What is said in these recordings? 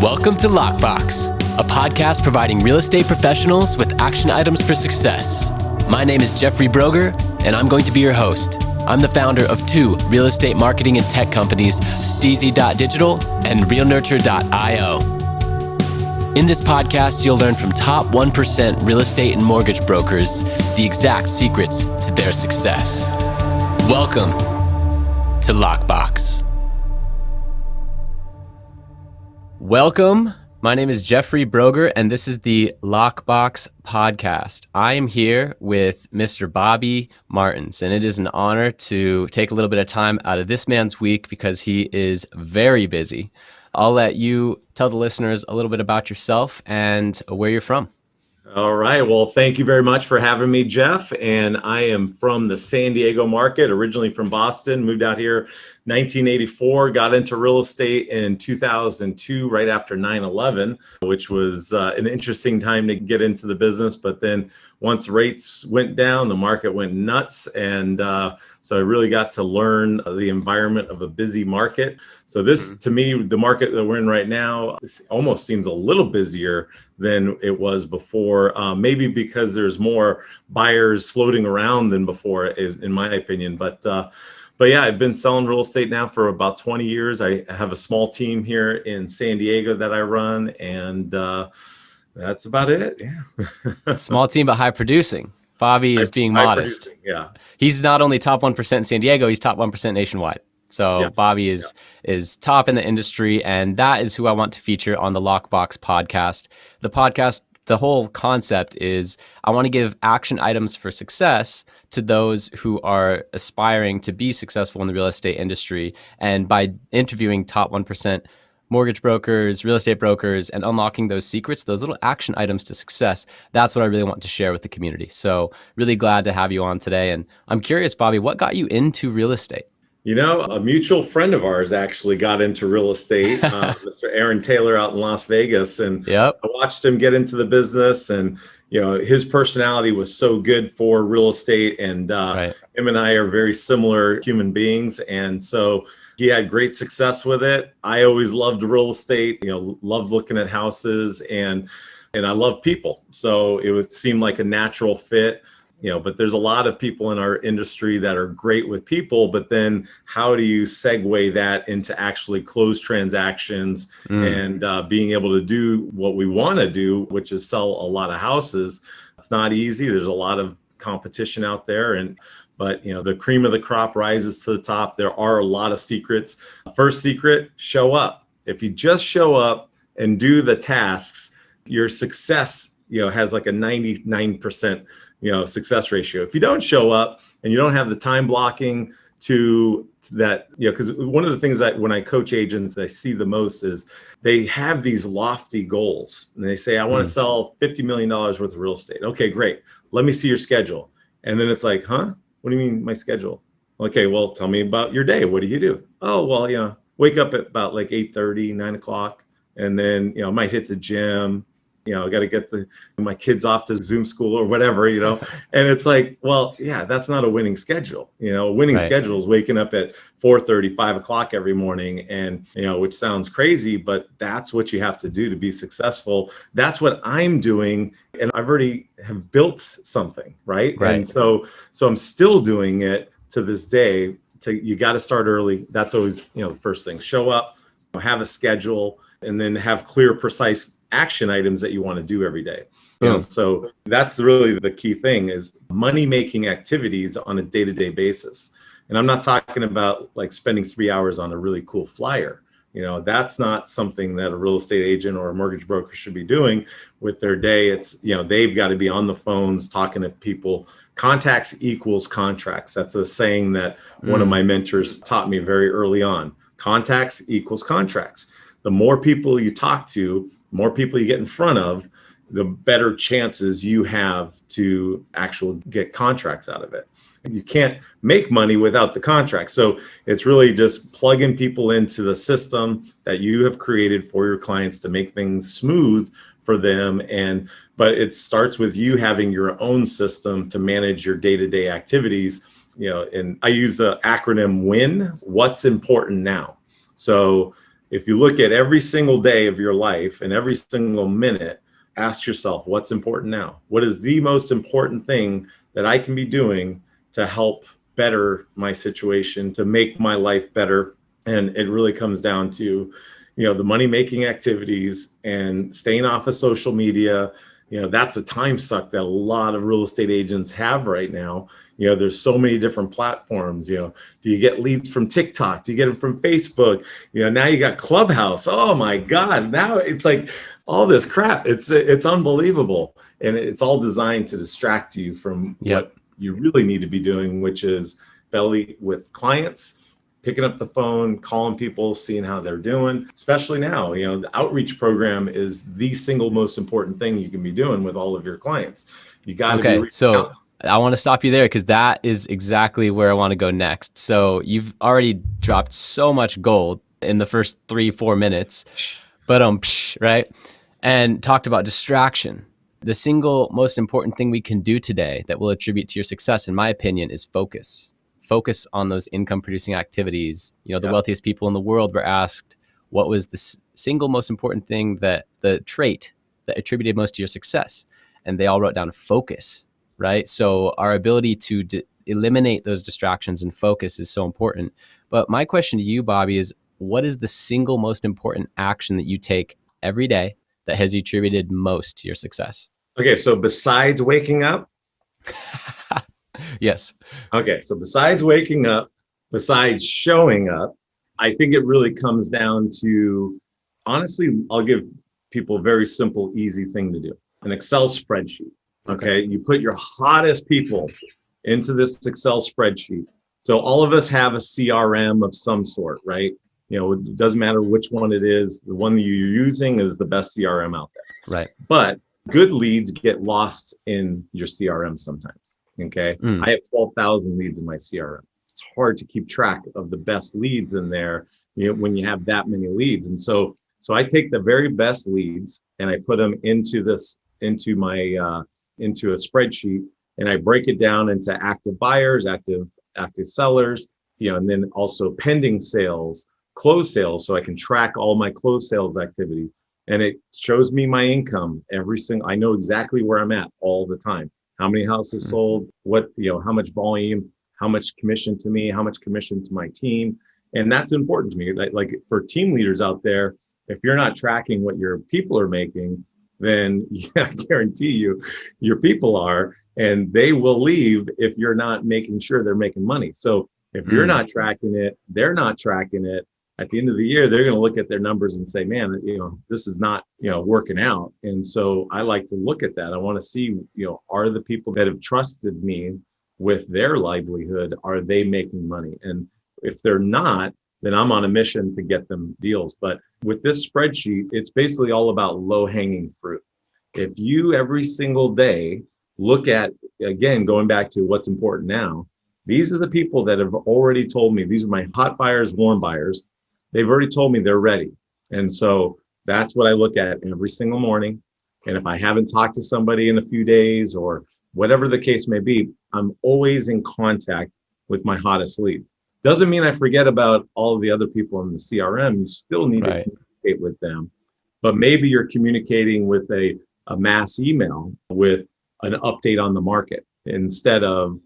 Welcome to Lockbox, a podcast providing real estate professionals with action items for success. My name is Jeffrey Brogger, and I'm going to be your host. I'm the founder of two real estate marketing and tech companies, STEEZY.Digital and Realtor.io. In this podcast, you'll learn from top 1% real estate and mortgage brokers the exact secrets to their success. Welcome to Lockbox. Welcome. My name is Jeffrey Brogger, and this is the Lockbox podcast. I am here with Mr. Bobby Martins, and it is an honor to take a little bit of time out of this man's week because he is very busy. I'll let you tell the listeners a little bit about yourself and where you're from. All right. Well, thank you very much for having me, Jeff. And I am from the San Diego market, originally from Boston, moved out here 1984, got into real estate in 2002, right after 9/11, which was an interesting time to get into the business. But then once rates went down, the market went nuts. And so I really got to learn the environment of a busy market. So this, to me, the market that we're in right now almost seems a little busier than it was before, maybe because there's more buyers floating around than before, in my opinion. But yeah, I've been selling real estate now for about 20 years. I have a small team here in San Diego that I run, and that's about it. Yeah. Small team, but high producing. Bobby is being modest. Yeah. He's not only top 1% in San Diego, he's top 1% nationwide. So yes. Bobby is top in the industry, and that is who I want to feature on the Lockbox podcast. The podcast, the whole concept is I want to give action items for success to those who are aspiring to be successful in the real estate industry. And by interviewing top 1% mortgage brokers, real estate brokers, and unlocking those secrets, those little action items to success, that's what I really want to share with the community. So really glad to have you on today. And I'm curious, Bobby, what got you into real estate? You know, a mutual friend of ours actually got into real estate, Mr. Aaron Taylor out in Las Vegas. And I watched him get into the business, and, you know, his personality was so good for real estate. And him and I are very similar human beings. And so he had great success with it. I always loved real estate, you know, loved looking at houses, and I love people. So it would seem like a natural fit. You know, but there's a lot of people in our industry that are great with people, but then how do you segue that into actually close transactions and being able to do what we want to do, which is sell a lot of houses? It's not easy. There's a lot of competition out there, but you know, the cream of the crop rises to the top. There are a lot of secrets. First secret, show up. If you just show up and do the tasks, your success, you know, has like a 99% success ratio. If you don't show up and you don't have the time blocking to that, you know, because one of the things that when I coach agents, I see the most is they have these lofty goals and they say, I want to sell $50 million worth of real estate. Okay, great. Let me see your schedule. And then it's like, huh? What do you mean my schedule? Okay, well, tell me about your day. What do you do? Oh, well, you know, wake up at about like 8:30, 9 o'clock. And then, you know, I might hit the gym. You know, I got to get my kids off to Zoom school or whatever, you know, and it's like, well, yeah, that's not a winning schedule. You know, a winning schedule is waking up at 4:30, 5 o'clock every morning. And, you know, which sounds crazy, but that's what you have to do to be successful. That's what I'm doing. And I've already have built something, right? And so I'm still doing it to this day. You got to start early. That's always, you know, the first thing. Show up, have a schedule, and then have clear, precise action items that you want to do every day. You know, so that's really the key thing is money-making activities on a day-to-day basis. And I'm not talking about like spending 3 hours on a really cool flyer. You know, that's not something that a real estate agent or a mortgage broker should be doing with their day. It's, you know, they've got to be on the phones talking to people. Contacts equals contracts. That's a saying that one of my mentors taught me very early on. Contacts equals contracts. The more people you talk to, more people you get in front of, the better chances you have to actually get contracts out of it. You can't make money without the contract. So it's really just plugging people into the system that you have created for your clients to make things smooth for them. But it starts with you having your own system to manage your day-to-day activities. You know, and I use the acronym WIN, what's important now. So if you look at every single day of your life and every single minute, ask yourself, what's important now? What is the most important thing that I can be doing to help better my situation, to make my life better? And it really comes down to, the money-making activities and staying off of social media. That's a time suck that a lot of real estate agents have right now. There's so many different platforms. Do you get leads from TikTok? Do you get them from Facebook? Now you got Clubhouse. Oh my God. Now it's like all this crap. It's unbelievable. And it's all designed to distract you from what you really need to be doing, which is belly with clients, picking up the phone, calling people, seeing how they're doing. Especially now, the outreach program is the single most important thing you can be doing with all of your clients. You got to be so out. I want to stop you there because that is exactly where I want to go next. So you've already dropped so much gold in the first 3-4 minutes, but right? And talked about distraction. The single most important thing we can do today that will attribute to your success, in my opinion, is focus. Focus on those income producing activities. The wealthiest people in the world were asked, what was the single most important thing, that the trait that attributed most to your success? And they all wrote down focus, right? So our ability to eliminate those distractions and focus is so important. But my question to you, Bobby, is what is the single most important action that you take every day that has attributed most to your success? Okay, so besides waking up, yes. Okay, so besides waking up, besides showing up, I think it really comes down to, honestly, I'll give people a very simple, easy thing to do. An Excel spreadsheet, okay? You put your hottest people into this Excel spreadsheet. So all of us have a CRM of some sort, right? It doesn't matter which one it is. The one that you're using is the best CRM out there. Right. But good leads get lost in your CRM sometimes. Okay. I have 12,000 leads in my CRM. It's hard to keep track of the best leads in there, when you have that many leads. And so I take the very best leads and I put them into a spreadsheet, and I break it down into active buyers, active sellers, and then also pending sales, closed sales. So I can track all my closed sales activity, and it shows me my income I know exactly where I'm at all the time. How many houses sold, how much volume, how much commission to me, how much commission to my team. And that's important to me. Like for team leaders out there, if you're not tracking what your people are making, then I guarantee you, your people are, and they will leave if you're not making sure they're making money. So if you're not tracking it, they're not tracking it. At the end of the year, they're going to look at their numbers and say, man, this is not, working out. And so I like to look at that. I want to see, are the people that have trusted me with their livelihood, are they making money? And if they're not, then I'm on a mission to get them deals. But with this spreadsheet, it's basically all about low-hanging fruit. If you every single day look at, again, going back to what's important now, these are the people that have already told me, these are my hot buyers, warm buyers. They've already told me they're ready. And so that's what I look at every single morning. And if I haven't talked to somebody in a few days or whatever the case may be, I'm always in contact with my hottest leads. Doesn't mean I forget about all of the other people in the CRM. You still need to communicate with them. But maybe you're communicating with a mass email with an update on the market instead of,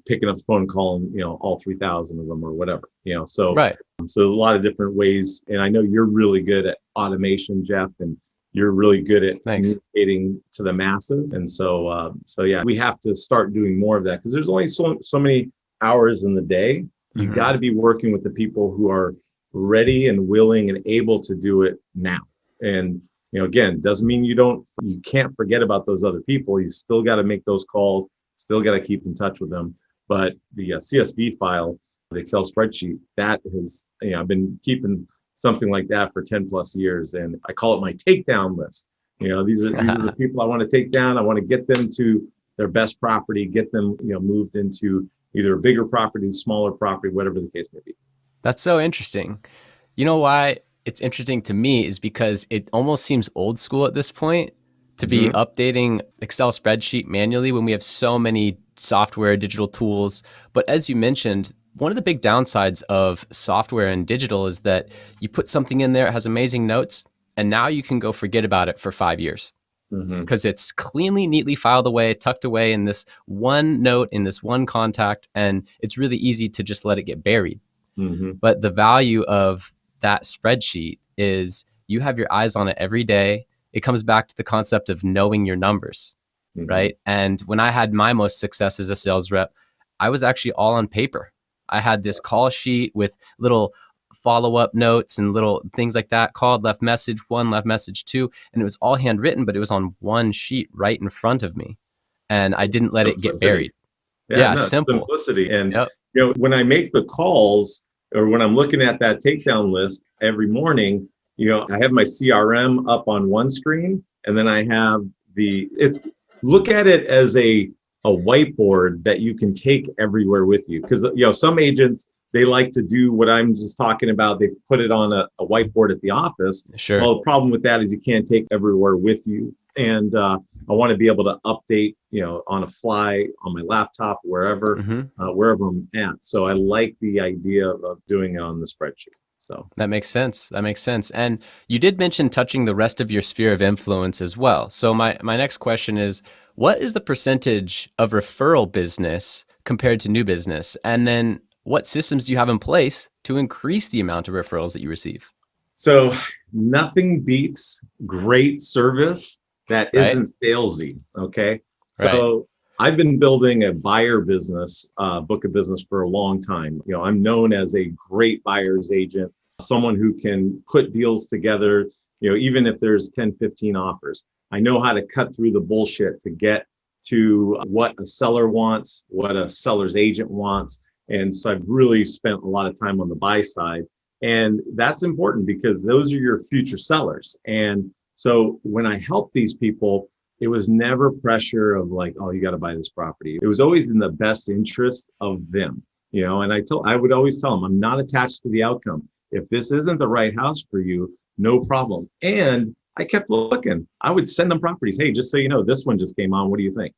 picking up the phone and calling, all 3,000 of them or whatever, so a lot of different ways. And I know you're really good at automation, Jeff, and you're really good at communicating to the masses. And so yeah, we have to start doing more of that because there's only so many hours in the day. You got to be working with the people who are ready and willing and able to do it now. And, again, doesn't mean you can't forget about those other people. You still got to make those calls, still got to keep in touch with them. But the CSV file, the Excel spreadsheet, that has, I've been keeping something like that for 10 plus years. And I call it my takedown list. These are the people I want to take down. I want to get them to their best property, get them, moved into either a bigger property, smaller property, whatever the case may be. That's so interesting. You know why it's interesting to me is because it almost seems old school at this point to be updating Excel spreadsheet manually when we have so many software, digital tools. But as you mentioned, One of the big downsides of software and digital is that you put something in there, it has amazing notes, and now you can go forget about it for 5 years. Because it's cleanly, neatly filed away, tucked away in this one note, in this one contact, and it's really easy to just let it get buried. But the value of that spreadsheet is you have your eyes on it every day. It comes back to the concept of knowing your numbers, right? And when I had my most success as a sales rep, I was actually all on paper. I had this call sheet with little follow-up notes and little things like that, called, left message 1, left message 2, and it was all handwritten, but it was on one sheet right in front of me, and I didn't let it get buried. Yeah, no, simple. Simplicity. And when I make the calls, or when I'm looking at that takedown list every morning, I have my CRM up on one screen, and then I have look at it as a whiteboard that you can take everywhere with you. Because some agents, they like to do what I'm just talking about. They put it on a whiteboard at the office. Sure. Well, the problem with that is you can't take everywhere with you. And I want to be able to update, on a fly on my laptop, wherever I'm at. So I like the idea of doing it on the spreadsheet. So that makes sense. And you did mention touching the rest of your sphere of influence as well. So my next question is, what is the percentage of referral business compared to new business? And then what systems do you have in place to increase the amount of referrals that you receive? So nothing beats great service that isn't salesy. Okay. So I've been building a buyer business, book of business for a long time. I'm known as a great buyer's agent, someone who can put deals together, even if there's 10, 15 offers. I know how to cut through the bullshit to get to what a seller wants, what a seller's agent wants. And so I've really spent a lot of time on the buy side. And that's important because those are your future sellers. And so when I help these people, it was never pressure of like, oh, you got to buy this property. It was always in the best interest of them, and I would always tell them, I'm not attached to the outcome. If this isn't the right house for you, no problem. And I kept looking. I would send them properties. Hey, just so you know, this one just came on. What do you think?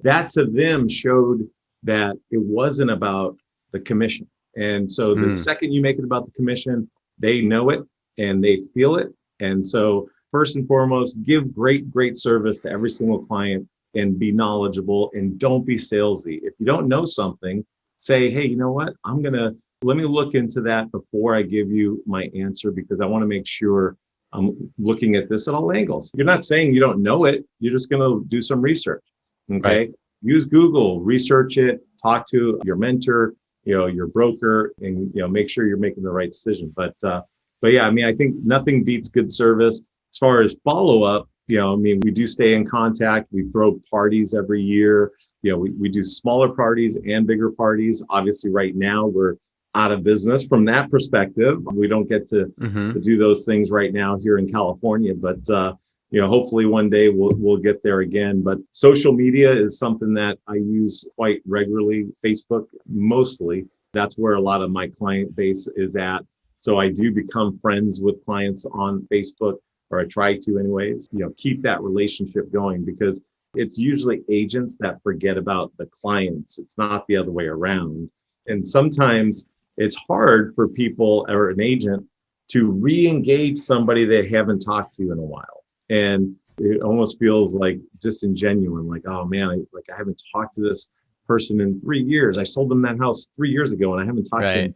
That to them showed that it wasn't about the commission. And so the second you make it about the commission, they know it and they feel it. And so first and foremost, give great service to every single client and be knowledgeable and don't be salesy. If you don't know something, say, hey, you know what? Let me look into that before I give you my answer, because I want to make sure I'm looking at this at all angles. You're not saying you don't know it. You're just going to do some research. Okay. Right. Use Google, research it, talk to your mentor, your broker, and, make sure you're making the right decision. But yeah, I think nothing beats good service. As far as follow-up, we do stay in contact. We throw parties every year. We do smaller parties and bigger parties. Obviously right now we're out of business from that perspective. We don't get to do those things right now here in California, but hopefully one day we'll get there again. But social media is something that I use quite regularly. Facebook mostly. That's where a lot of my client base is at. So I do become friends with clients on Facebook, or I try to anyways. Keep that relationship going, because it's usually agents that forget about the clients. It's not the other way around. And sometimes it's hard for people or an agent to re-engage somebody they haven't talked to in a while. And it almost feels like disingenuous, like, oh man, I haven't talked to this person in 3 years. I sold them that house 3 years ago and I haven't talked to him,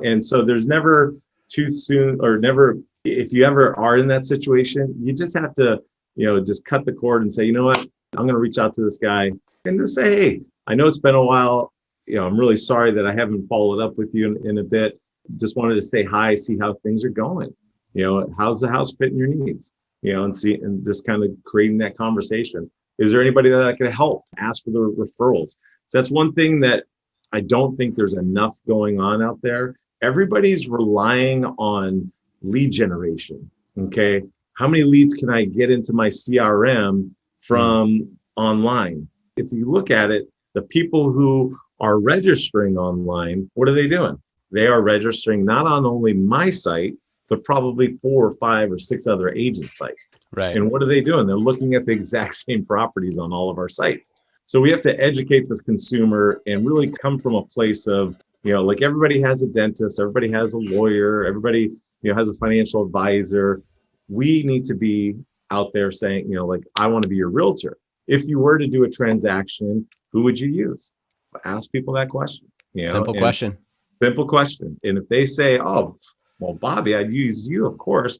and so there's never too soon, or never, if you ever are in that situation, you just have to, just cut the cord and say, you know what, I'm going to reach out to this guy and just say, hey, I know it's been a while. I'm really sorry that I haven't followed up with you in a bit. Just wanted to say hi, see how things are going. How's the house fitting your needs? And see, and just kind of creating that conversation. Is there anybody that I can help? Ask for the referrals. So that's one thing that I don't think there's enough going on out there. Everybody's relying on lead generation. Okay. How many leads can I get into my CRM from online? If you look at it, the people who are registering online, what are they doing? They are registering not on only my site, but probably 4 or 5 or 6 other agent sites. Right. And what are they doing? They're looking at the exact same properties on all of our sites. So we have to educate the consumer and really come from a place of Like everybody has a dentist, everybody has a lawyer, everybody, has a financial advisor. We need to be out there saying, like, I want to be your realtor. If you were to do a transaction, who would you use? Ask people that question, Simple and question. simple question. And if they say, oh, well, Bobby, I'd use you, of course,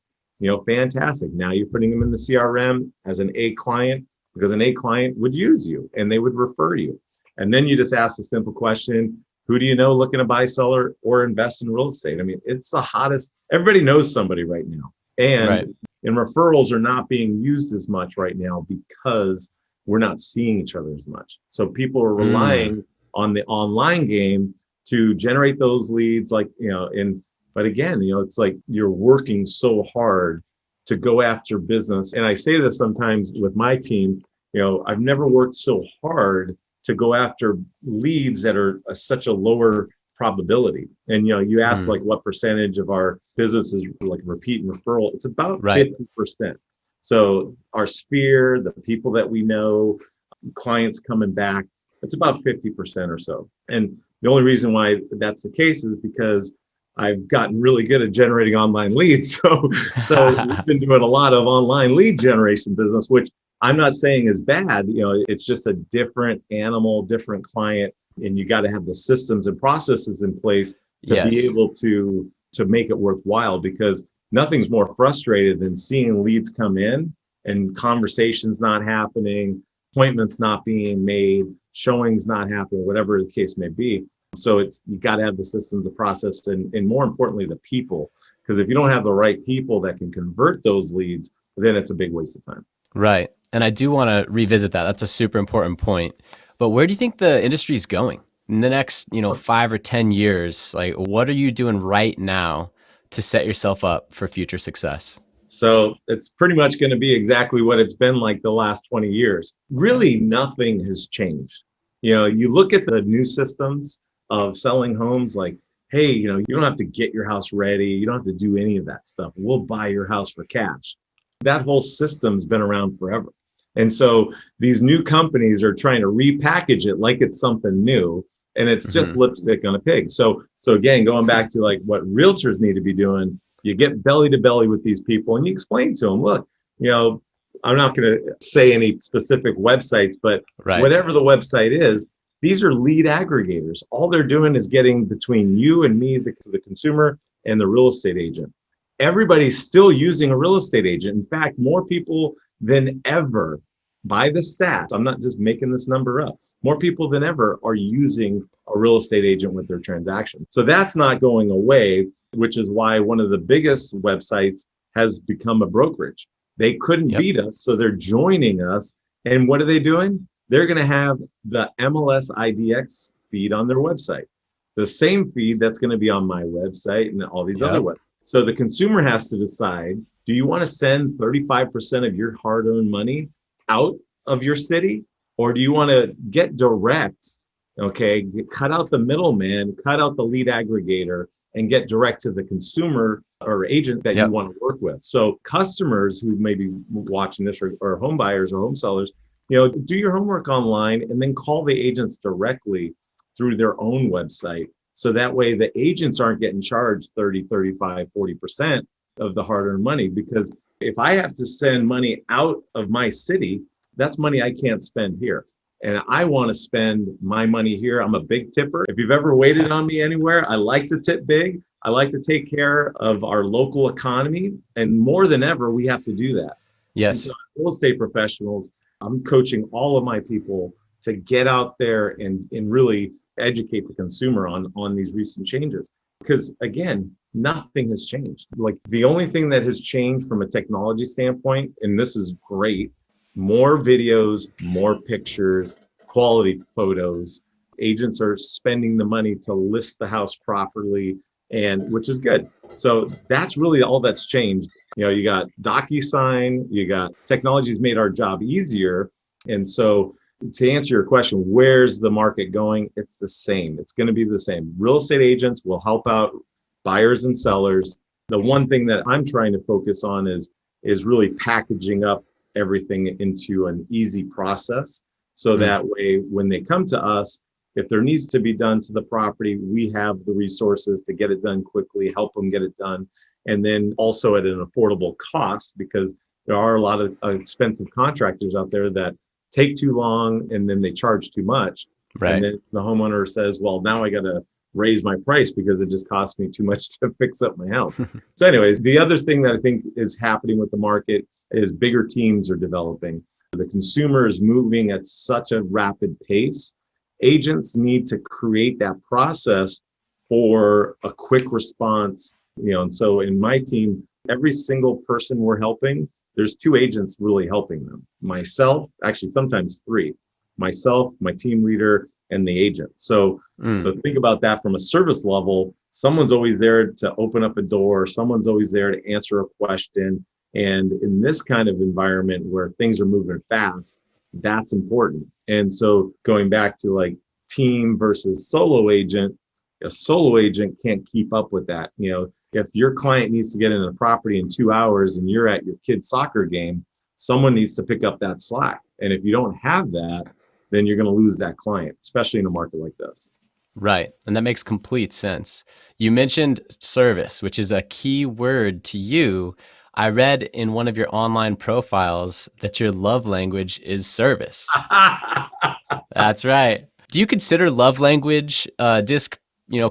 fantastic. Now you're putting them in the CRM as an A client, because an A client would use you and they would refer you. And then you just ask a simple question: who do you know looking to buy, sell, or invest in real estate? I mean, it's the hottest. Everybody knows somebody right now. And referrals are not being used as much right now because we're not seeing each other as much. So people are relying on the online game to generate those leads, but again, it's like you're working so hard to go after business. And I say this sometimes with my team, I've never worked so hard to go after leads that are such a lower probability. And, you asked like what percentage of our business is like repeat and referral. It's about 50%. So our sphere, the people that we know, clients coming back, it's about 50% or so. And the only reason why that's the case is because I've gotten really good at generating online leads. So we've been doing a lot of online lead generation business, which I'm not saying is bad. It's just a different animal, different client, and you got to have the systems and processes in place to be able to make it worthwhile, because nothing's more frustrated than seeing leads come in and conversations not happening, appointments not being made, showings not happening, whatever the case may be. So you got to have the systems, the process, and more importantly, the people. Because if you don't have the right people that can convert those leads, then it's a big waste of time. Right. And I do want to revisit that. That's a super important point. But where do you think the industry is going in the next, 5 or 10 years? Like, what are you doing right now to set yourself up for future success? So it's pretty much going to be exactly what it's been like the last 20 years. Really, nothing has changed. You look at the new systems of selling homes, like, hey, you don't have to get your house ready. You don't have to do any of that stuff. We'll buy your house for cash. That whole system's been around forever. And so these new companies are trying to repackage it like it's something new, and it's just lipstick on a pig. So again, going back to like what realtors need to be doing, you get belly to belly with these people and you explain to them, look, I'm not going to say any specific websites, but whatever the website is, these are lead aggregators. All they're doing is getting between you and me, the consumer, and the real estate agent. Everybody's still using a real estate agent. In fact, more people than ever, by the stats, I'm not just making this number up, more people than ever are using a real estate agent with their transaction. So that's not going away, which is why one of the biggest websites has become a brokerage. They couldn't beat us, so they're joining us. And what are they doing? They're going to have the MLS IDX feed on their website, the same feed that's going to be on my website and all these other websites. So the consumer has to decide, do you want to send 35% of your hard-earned money out of your city? Or do you want to get direct, cut out the middleman, cut out the lead aggregator, and get direct to the consumer or agent that you want to work with? So customers who may be watching this, or home buyers or home sellers, do your homework online and then call the agents directly through their own website. So that way the agents aren't getting charged 30, 35, 40% of the hard-earned money. Because if I have to send money out of my city, that's money I can't spend here. And I want to spend my money here. I'm a big tipper. If you've ever waited on me anywhere, I like to tip big. I like to take care of our local economy. And more than ever, we have to do that. Yes. So real estate professionals, I'm coaching all of my people to get out there and really educate the consumer on these recent changes. Because again, nothing has changed. Like the only thing that has changed from a technology standpoint, and this is great, more videos, more pictures, quality photos. Agents are spending the money to list the house properly, and which is good. So that's really all that's changed. You got DocuSign, you got technology's made our job easier. And so to answer your question, where's the market going? It's the same. It's going to be the same. Real estate agents will help out buyers and sellers. The one thing that I'm trying to focus on is really packaging up everything into an easy process. So that way, when they come to us, if there needs to be done to the property, we have the resources to get it done quickly, help them get it done. And then also at an affordable cost, because there are a lot of expensive contractors out there that take too long and then they charge too much. Right. And then the homeowner says, well, now I got to raise my price because it just cost me too much to fix up my house. So anyways, the other thing that I think is happening with the market is bigger teams are developing. The consumer is moving at such a rapid pace. Agents need to create that process for a quick response. And so in my team, every single person we're helping, there's 2 agents really helping them. Myself, actually sometimes 3. Myself, my team leader, and the agent. So think about that from a service level. Someone's always there to open up a door. Someone's always there to answer a question. And in this kind of environment where things are moving fast, that's important. And so going back to like team versus solo agent, a solo agent can't keep up with that. If your client needs to get in a property in 2 hours and you're at your kid's soccer game, someone needs to pick up that slack. And if you don't have that, then you're going to lose that client, especially in a market like this. Right. And that makes complete sense. You mentioned service, which is a key word to you. I read in one of your online profiles that your love language is service. That's right. Do you consider love language, DISC,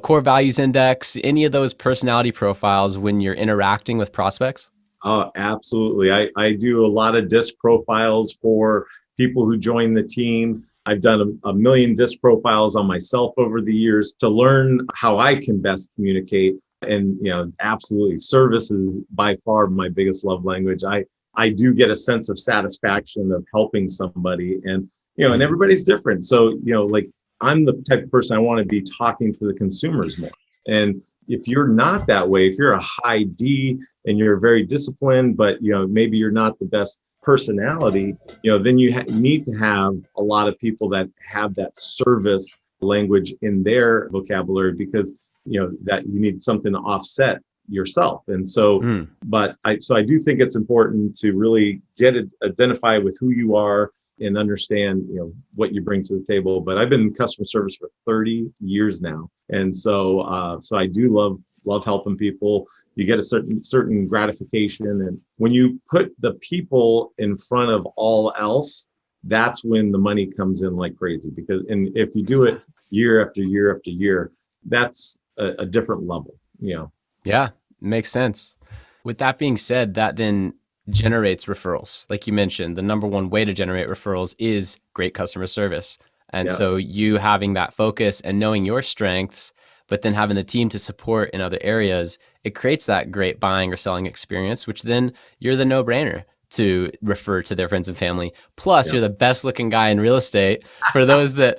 core values index, any of those personality profiles when you're interacting with prospects? Oh, absolutely. I do a lot of DISC profiles for people who join the team. I've done a million DISC profiles on myself over the years to learn how I can best communicate. And, absolutely, service is by far my biggest love language. I do get a sense of satisfaction of helping somebody, and, and everybody's different. So, like I'm the type of person I want to be talking to the consumers more. And if you're not that way, if you're a high D and you're very disciplined, but, maybe you're not the best personality, then you need to have a lot of people that have that service language in their vocabulary, because that you need something to offset yourself. And so but I do think it's important to really identify with who you are and understand what you bring to the table. But I've been in customer service for 30 years now, and so I do love helping people. You get a certain gratification, and when you put the people in front of all else, that's when the money comes in like crazy. And if you do it year after year after year, that's a different level. Yeah, makes sense. With that being said, that then generates referrals. Like you mentioned, the number one way to generate referrals is great customer service. And so you having that focus and knowing your strengths, but then having the team to support in other areas, it creates that great buying or selling experience, which then you're the no-brainer to refer to their friends and family. Plus, you're the best looking guy in real estate. For those that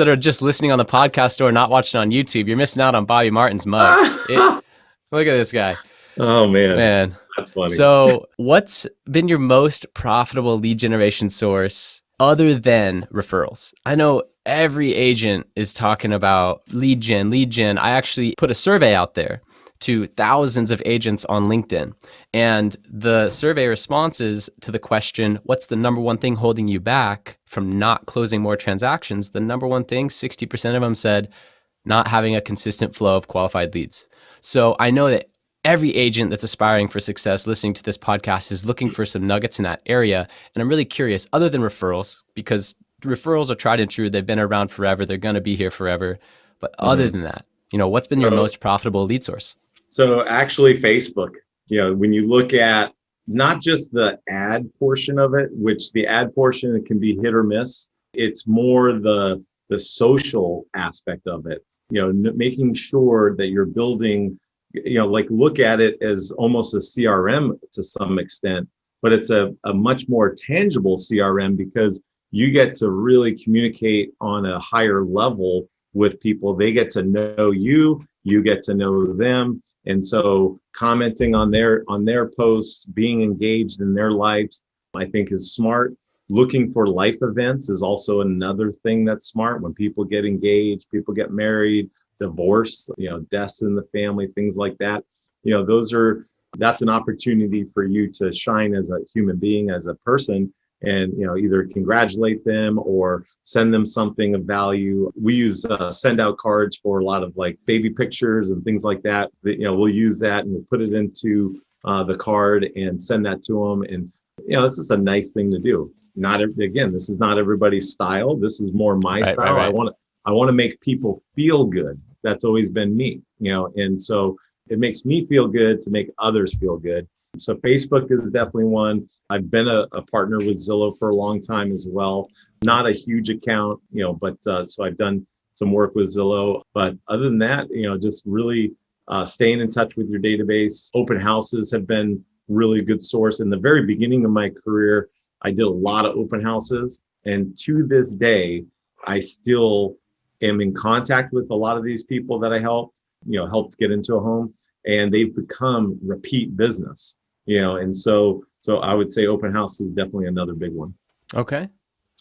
are just listening on the podcast or not watching on YouTube, you're missing out on Bobby Martin's mug. Look at this guy. Oh man, that's funny. So what's been your most profitable lead generation source other than referrals? I know every agent is talking about lead gen. I actually put a survey out there to thousands of agents on LinkedIn. And the survey responses to the question, what's the number one thing holding you back from not closing more transactions? The number one thing, 60% of them said, not having a consistent flow of qualified leads. So I know that every agent that's aspiring for success listening to this podcast is looking for some nuggets in that area. And I'm really curious, other than referrals, because referrals are tried and true. They've been around forever. They're going to be here forever. But other than that, what's been your most profitable lead source? So actually Facebook, when you look at not just the ad portion of it, which the ad portion can be hit or miss, it's more the social aspect of it, making sure that you're building, look at it as almost a CRM to some extent, but it's a much more tangible CRM because you get to really communicate on a higher level with people. They get to know you, you get to know them. And so commenting on their posts, being engaged in their lives, I think is smart. Looking for life events is also another thing that's smart. When people get engaged, people get married, divorce, deaths in the family, things like that. That's an opportunity for you to shine as a human being, as a person. and either congratulate them or send them something of value. We use send out cards for a lot of like baby pictures and things like that. We'll use that and we'll put it into the card and send that to them. And this is a nice thing to do. This is not everybody's style. This is more my style. Right. I want to make people feel good. That's always been me, and so it makes me feel good to make others feel good. So Facebook is definitely one. I've been a partner with Zillow for a long time as well. Not a huge account, but so I've done some work with Zillow. But other than that, just really staying in touch with your database. Open houses have been really good source. In the very beginning of my career, I did a lot of open houses. And to this day, I still am in contact with a lot of these people that I helped get into a home, and they've become repeat business, and so I would say open house is definitely another big one. Okay.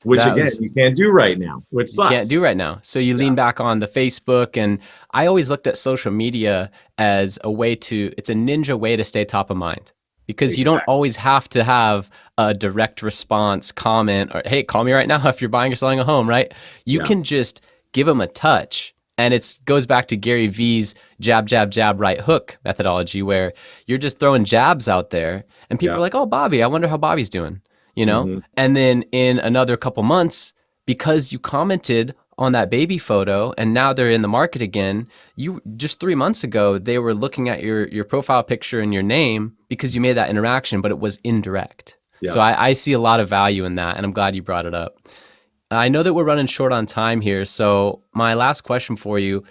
Which you can't do right now, which sucks. You can't do right now. So you lean back on the Facebook, and I always looked at social media as it's a ninja way to stay top of mind, because you don't always have to have a direct response comment or, hey, call me right now if you're buying or selling a home, right? You can just give them a touch. And it goes back to Gary V's jab, jab, jab, right hook methodology, where you're just throwing jabs out there and people are like, oh, Bobby, I wonder how Bobby's doing, And then in another couple months, because you commented on that baby photo and now they're in the market again, you just 3 months ago, they were looking at your profile picture and your name because you made that interaction, but it was indirect. Yeah. So I see a lot of value in that, and I'm glad you brought it up. I know that we're running short on time here, so my last question for you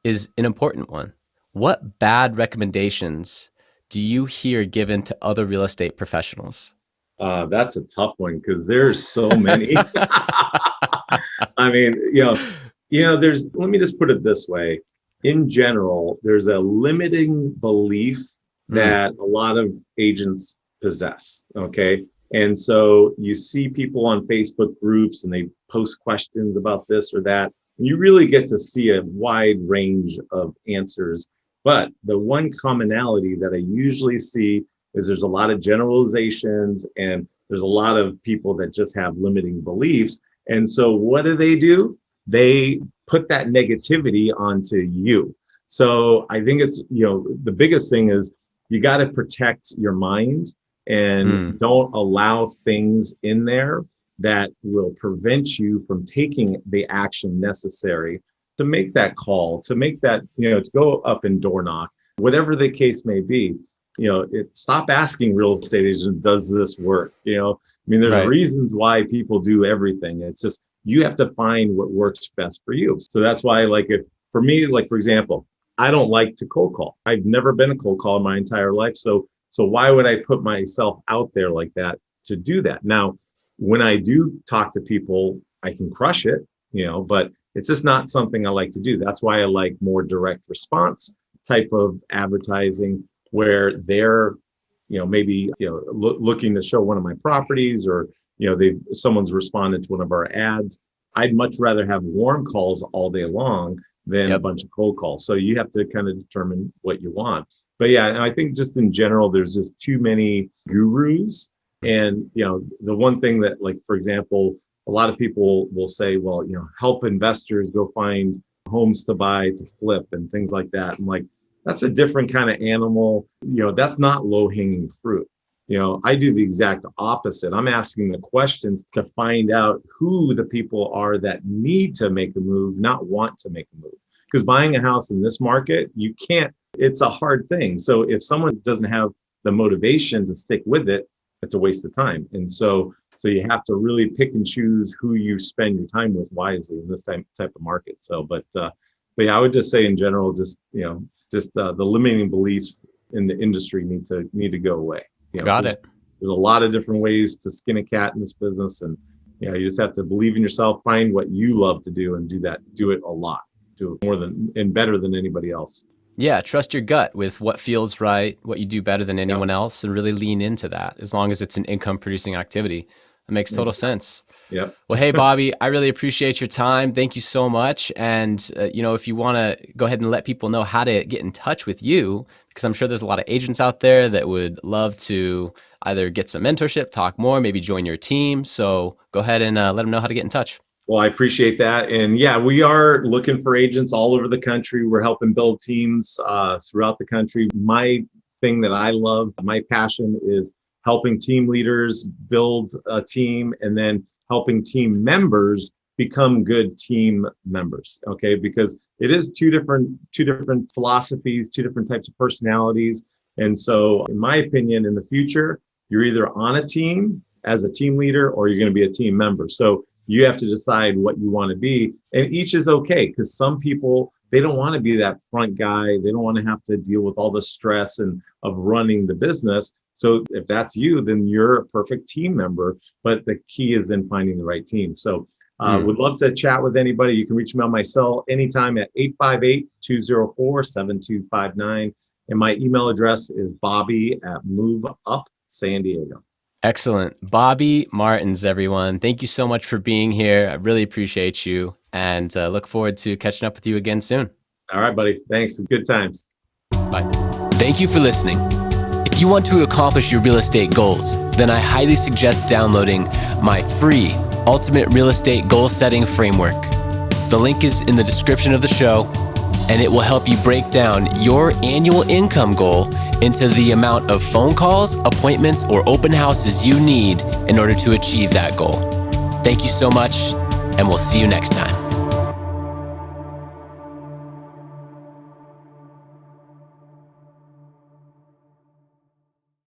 is an important one. What bad recommendations do you hear given to other real estate professionals? That's a tough one because there's so many. I mean, let me just put it this way. In general, there's a limiting belief that a lot of agents possess, okay? And so you see people on Facebook groups and they post questions about this or that. And you really get to see a wide range of answers. But the one commonality that I usually see is there's a lot of generalizations and there's a lot of people that just have limiting beliefs. And so what do? They put that negativity onto you. So I think it's, the biggest thing is you got to protect your mind. And don't allow things in there that will prevent you from taking the action necessary to make that call, to make that, to go up and door knock, whatever the case may be. Stop asking real estate agents, does this work? There's reasons why people do everything. It's just, you have to find what works best for you. So that's why, for me, for example, I don't like to cold call. I've never been a cold caller my entire life. So why would I put myself out there like that to do that? Now, when I do talk to people, I can crush it, but it's just not something I like to do. That's why I like more direct response type of advertising where they're, maybe, looking to show one of my properties or, someone's responded to one of our ads. I'd much rather have warm calls all day long than a bunch of cold calls. So you have to kind of determine what you want. But yeah, and I think just in general, there's just too many gurus. And, the one thing that, for example, a lot of people will say, well, help investors go find homes to buy, to flip and things like that. I'm that's a different kind of animal. That's not low hanging fruit. I do the exact opposite. I'm asking the questions to find out who the people are that need to make a move, not want to make a move. Because buying a house in this market, you can't. It's a hard thing. So if someone doesn't have the motivation to stick with it, it's a waste of time. And so you have to really pick and choose who you spend your time with wisely in this type of market. So, but yeah, I would just say in general, the limiting beliefs in the industry need to go away. Got it. There's a lot of different ways to skin a cat in this business, and you just have to believe in yourself, find what you love to do, and do that. Do it a lot. Do it more than and better than anybody else. Yeah, trust your gut with what feels right, what you do better than anyone else, and really lean into that as long as it's an income-producing activity. It makes total sense. Yep. Well, hey, Bobby, I really appreciate your time. Thank you so much. And, if you want to go ahead and let people know how to get in touch with you, because I'm sure there's a lot of agents out there that would love to either get some mentorship, talk more, maybe join your team. So go ahead and let them know how to get in touch. Well, I appreciate that. And yeah, we are looking for agents all over the country. We're helping build teams throughout the country. My thing that I love, my passion is helping team leaders build a team and then helping team members become good team members. Okay, because it is two different philosophies, two different types of personalities. And so in my opinion, in the future, you're either on a team as a team leader or you're going to be a team member. So you have to decide what you want to be, and each is okay, because some people, they don't want to be that front guy. They don't want to have to deal with all the stress and of running the business. So if that's you, then you're a perfect team member. But the key is then finding the right team. So would love to chat with anybody. You can reach me on my cell anytime at 858-204-7259. And my email address is bobby@moveupsandiego. Excellent. Bobby Martins, everyone. Thank you so much for being here. I really appreciate you, and look forward to catching up with you again soon. All right, buddy. Thanks. Good times. Bye. Thank you for listening. If you want to accomplish your real estate goals, then I highly suggest downloading my free Ultimate Real Estate Goal Setting Framework. The link is in the description of the show, and it will help you break down your annual income goal into the amount of phone calls, appointments, or open houses you need in order to achieve that goal. Thank you so much, and we'll see you next time.